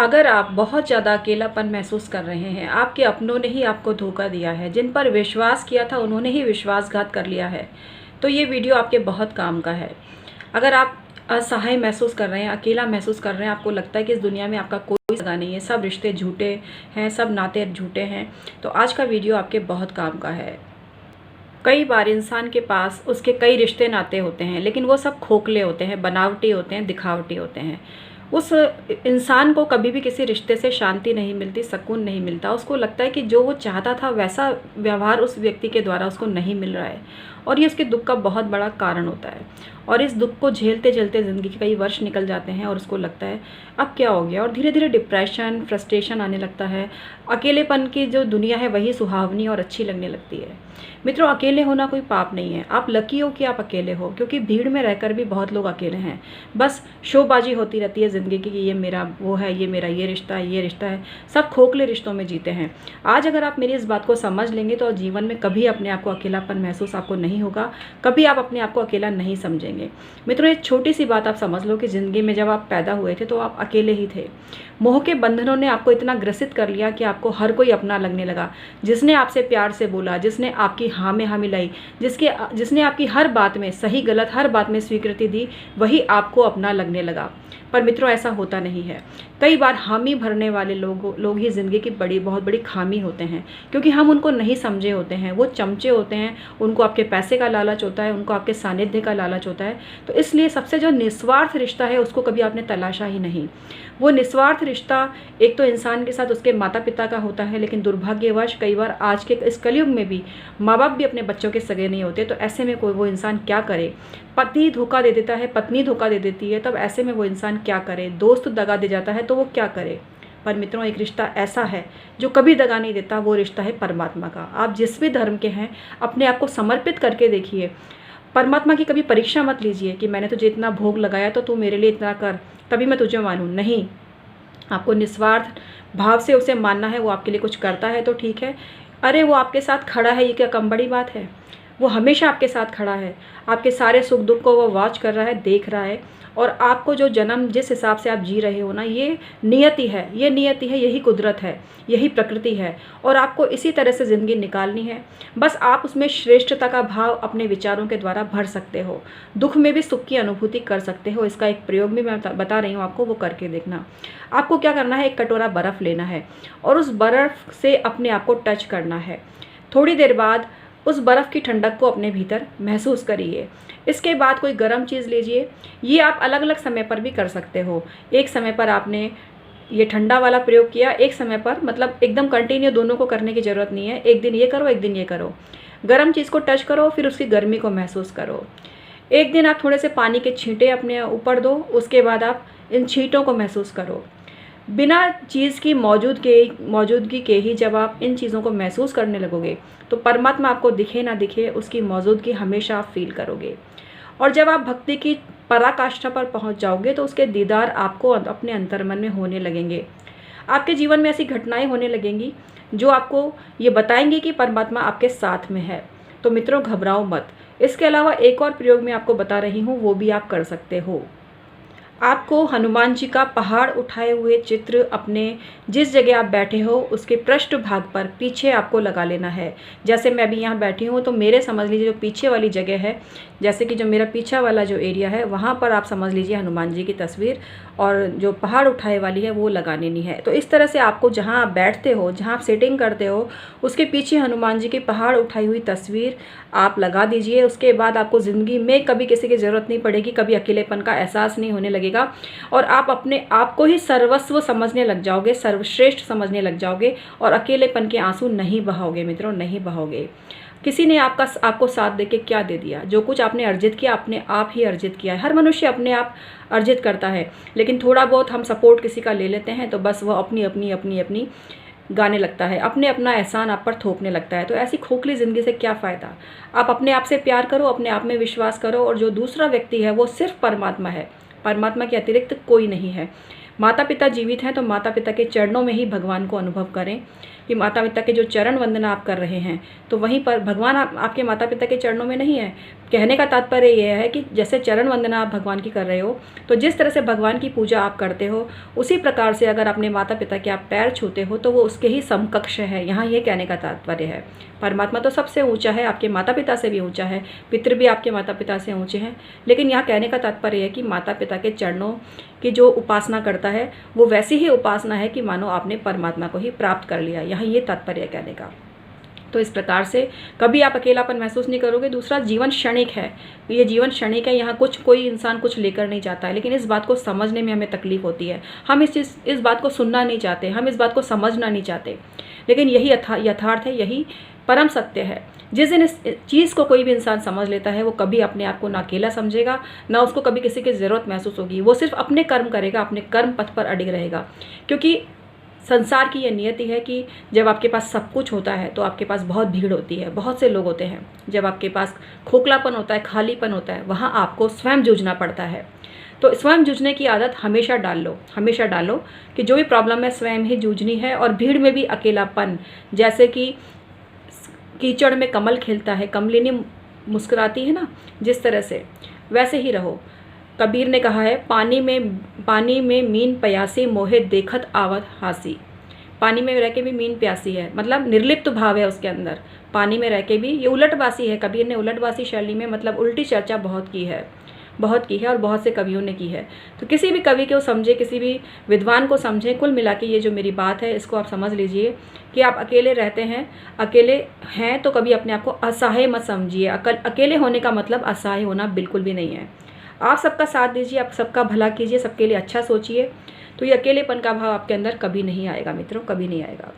अगर आप बहुत ज़्यादा अकेलापन महसूस कर रहे हैं, आपके अपनों ने ही आपको धोखा दिया है, जिन पर विश्वास किया था उन्होंने ही विश्वासघात कर लिया है, तो ये वीडियो आपके बहुत काम का है। अगर आप असहाय महसूस कर रहे हैं, अकेला महसूस कर रहे हैं, आपको लगता है कि इस दुनिया में आपका कोई सगा नहीं है, सब रिश्ते झूठे हैं, सब नाते झूठे हैं, तो आज का वीडियो आपके बहुत काम का है। कई बार इंसान के पास उसके कई रिश्ते नाते होते हैं, लेकिन वो सब खोखले होते हैं, बनावटी होते हैं, दिखावटी होते हैं। उस इंसान को कभी भी किसी रिश्ते से शांति नहीं मिलती, सुकून नहीं मिलता। उसको लगता है कि जो वो चाहता था वैसा व्यवहार उस व्यक्ति के द्वारा उसको नहीं मिल रहा है, और ये उसके दुख का बहुत बड़ा कारण होता है। और इस दुख को झेलते झेलते ज़िंदगी के कई वर्ष निकल जाते हैं और उसको लगता है अब क्या हो गया, और धीरे धीरे डिप्रेशन, फ्रस्ट्रेशन आने लगता है। अकेलेपन की जो दुनिया है वही सुहावनी और अच्छी लगने लगती है। मित्रों, अकेले होना कोई पाप नहीं है। आप लकी हो कि आप अकेले हो, क्योंकि भीड़ में रहकर भी बहुत लोग अकेले हैं। बस शोबाजी होती रहती है ज़िंदगी की कि ये मेरा वो है, ये मेरा ये रिश्ता है, ये रिश्ता है। सब खोखले रिश्तों में जीते हैं। आज अगर आप मेरी इस बात को समझ लेंगे तो जीवन में कभी अपने आप को अकेलापन महसूस आपको नहीं होगा, कभी आप अपने आप को अकेला नहीं समझेंगे। मित्रों, एक छोटी सी बात आप समझ लो कि ज़िंदगी में जब आप पैदा हुए थे तो आप अकेले ही थे। मोह के बंधनों ने आपको इतना ग्रसित कर लिया कि आपको हर कोई अपना लगने लगा। जिसने आपसे प्यार से बोला, जिसने आपकी हाँ में हाँ मिलाई, जिसने आपकी हर बात में, सही गलत हर बात में स्वीकृति दी, वही आपको अपना लगने लगा। पर मित्रों, ऐसा होता नहीं है। कई बार हामी भरने वाले लोग ही ज़िंदगी की बहुत बड़ी खामी होते हैं, क्योंकि हम उनको नहीं समझे होते हैं। वो चमचे होते हैं, उनको आपके पैसे का लालच होता है, उनको आपके सानिध्य का लालच होता है। तो इसलिए सबसे जो निस्वार्थ रिश्ता है उसको कभी आपने तलाशा ही नहीं। वो निस्वार्थ रिश्ता एक तो इंसान के साथ उसके माता पिता का होता है, लेकिन दुर्भाग्यवश कई बार आज के इस कलयुग में भी माँ बाप भी अपने बच्चों के सगे नहीं होते। तो ऐसे में कोई वो इंसान क्या करे? पति धोखा दे देता है, पत्नी धोखा दे देती है, तब ऐसे में वो इंसान क्या करे? दोस्त दगा दे जाता है तो वो क्या करे? पर मित्रों, एक रिश्ता ऐसा है जो कभी दगा नहीं देता, वो रिश्ता है परमात्मा का। आप जिस भी धर्म के हैं, अपने आप को समर्पित करके देखिए। परमात्मा की कभी परीक्षा मत लीजिए कि मैंने तुझे इतना भोग लगाया तो तू मेरे लिए इतना कर, तभी मैं तुझे मानूं। नहीं, आपको निस्वार्थ भाव से उसे मानना है। वो आपके लिए कुछ करता है तो ठीक है। अरे, वो आपके साथ खड़ा है, ये क्या कम बड़ी बात है? वो हमेशा आपके साथ खड़ा है, आपके सारे सुख दुख को वो वॉच कर रहा है, देख रहा है। और आपको जो जन्म जिस हिसाब से आप जी रहे हो ना, ये नियति है, ये नियति है, यही कुदरत है, यही प्रकृति है, और आपको इसी तरह से ज़िंदगी निकालनी है। बस आप उसमें श्रेष्ठता का भाव अपने विचारों के द्वारा भर सकते हो। दुख में भी सुख की अनुभूति कर सकते हो। इसका एक प्रयोग भी मैं बता रही हूँ आपको, वो करके देखना। आपको क्या करना है, एक कटोरा बर्फ़ लेना है और उस बर्फ़ से अपने आप को टच करना है। थोड़ी देर बाद उस बर्फ़ की ठंडक को अपने भीतर महसूस करिए। इसके बाद कोई गर्म चीज़ लीजिए। ये आप अलग अलग समय पर भी कर सकते हो। एक समय पर आपने ये ठंडा वाला प्रयोग किया, एक समय पर, मतलब एकदम कंटिन्यू दोनों को करने की ज़रूरत नहीं है। एक दिन ये करो, एक दिन ये करो। गर्म चीज़ को टच करो, फिर उसकी गर्मी को महसूस करो। एक दिन आप थोड़े से पानी के छींटे अपने ऊपर दो, उसके बाद आप इन छींटों को महसूस करो। बिना चीज़ की मौजूदगी के ही जब आप इन चीज़ों को महसूस करने लगोगे तो परमात्मा आपको दिखे ना दिखे, उसकी मौजूदगी हमेशा आप फील करोगे। और जब आप भक्ति की पराकाष्ठा पर पहुंच जाओगे तो उसके दीदार आपको अपने अंतर्मन में होने लगेंगे। आपके जीवन में ऐसी घटनाएं होने लगेंगी जो आपको ये बताएंगी कि परमात्मा आपके साथ में है। तो मित्रों, घबराओ मत। इसके अलावा एक और प्रयोग मैं आपको बता रही हूँ, वो भी आप कर सकते हो। आपको हनुमान जी का पहाड़ उठाए हुए चित्र अपने जिस जगह आप बैठे हो उसके पृष्ठ भाग पर पीछे आपको लगा लेना है। जैसे मैं अभी यहाँ बैठी हूँ तो मेरे समझ लीजिए जो पीछे वाली जगह है, जैसे कि जो मेरा पीछा वाला जो एरिया है, वहाँ पर आप समझ लीजिए हनुमान जी की तस्वीर, और जो पहाड़ उठाए वाली है वो लगा लेनी है। तो इस तरह से आपको जहाँ आप बैठते हो, जहाँ आप सेटिंग करते हो, उसके पीछे हनुमान जी की पहाड़ उठाई हुई तस्वीर आप लगा दीजिए। उसके बाद आपको ज़िंदगी में कभी किसी की ज़रूरत नहीं पड़ेगी, कभी अकेलेपन का एहसास नहीं होने लगेगा, और आप अपने आप को ही सर्वस्व समझने लग जाओगे, सर्वश्रेष्ठ समझने लग जाओगे, और अकेलेपन के आंसू नहीं बहाओगे। मित्रों, नहीं बहाओगे। किसी ने आपको साथ देके क्या दे दिया? जो कुछ आपने अर्जित किया, अपने आप ही अर्जित किया है। हर मनुष्य अपने आप अर्जित करता है, लेकिन थोड़ा बहुत हम सपोर्ट किसी का ले लेते हैं तो बस वह अपनी गाने लगता है, अपना एहसान आप पर थोपने लगता है। तो ऐसी खोखली ज़िंदगी से क्या फ़ायदा? आप अपने आप से प्यार करो, अपने आप में विश्वास करो, और जो दूसरा व्यक्ति है वो सिर्फ परमात्मा है। परमात्मा के अतिरिक्त कोई नहीं है। माता पिता जीवित हैं तो माता पिता के चरणों में ही भगवान को अनुभव करें कि माता पिता के जो चरण वंदना आप कर रहे हैं तो वहीं पर भगवान आपके माता पिता के चरणों में नहीं है। कहने का तात्पर्य यह है कि जैसे चरण वंदना आप भगवान की कर रहे हो तो जिस तरह से भगवान की पूजा आप करते हो उसी प्रकार से अगर अपने माता पिता के आप पैर छूते हो तो वो उसके ही समकक्ष है। यहाँ ये कहने का तात्पर्य है। परमात्मा तो सबसे ऊंचा है, आपके माता पिता से भी ऊंचा है, पितृ भी आपके माता पिता से ऊंचे हैं, लेकिन यहाँ कहने का तात्पर्य है कि माता पिता के चरणों की जो उपासना करता है वो वैसी ही उपासना है कि मानो आपने परमात्मा को ही प्राप्त कर लिया। यहाँ ये तात्पर्य कहने का। तो इस प्रकार से कभी आप अकेलापन महसूस नहीं करोगे। दूसरा, जीवन क्षणिक है, ये जीवन क्षणिक है, यहाँ कोई इंसान कुछ लेकर नहीं जाता है, लेकिन इस बात को समझने में हमें तकलीफ होती है। हम इस बात को सुनना नहीं चाहते, हम इस बात को समझना नहीं चाहते, लेकिन यही यथार्थ है, यही परम सत्य है। जिस दिन इस चीज़ को कोई भी इंसान समझ लेता है वो कभी अपने आप को ना अकेला समझेगा, ना उसको कभी किसी की ज़रूरत महसूस होगी। वो सिर्फ अपने कर्म करेगा, अपने कर्म पथ पर अडिग रहेगा, क्योंकि संसार की ये नियति है कि जब आपके पास सब कुछ होता है तो आपके पास बहुत भीड़ होती है, बहुत से लोग होते हैं। जब आपके पास खोखलापन होता है, खालीपन होता है, वहाँ आपको स्वयं जूझना पड़ता है। तो स्वयं जूझने की आदत हमेशा डाल लो कि जो भी प्रॉब्लम है स्वयं ही जूझनी है। और भीड़ में भी अकेलापन, जैसे कि कीचड़ में कमल खिलता है, कमलिनी मुस्कुराती है ना, जिस तरह से वैसे ही रहो। कबीर ने कहा है, पानी में मीन प्यासी, मोहे देखत आवत हासी। पानी में रह के भी मीन प्यासी है, मतलब निर्लिप्त भाव है उसके अंदर। पानी में रह के भी, ये उलटवासी है। कबीर ने उलटवासी शैली में मतलब उल्टी चर्चा बहुत की है और बहुत से कवियों ने की है। तो किसी भी कवि को समझे, किसी भी विद्वान को समझे, कुल मिला के ये जो मेरी बात है इसको आप समझ लीजिए कि आप अकेले रहते हैं, अकेले हैं तो कभी अपने आप को असहाय मत समझिए। अकेले होने का मतलब असहाय होना बिल्कुल भी नहीं है। आप सबका साथ दीजिए, आप सबका भला कीजिए, सबके लिए अच्छा सोचिए, तो ये अकेलेपन का भाव आपके अंदर कभी नहीं आएगा मित्रों, कभी नहीं आएगा।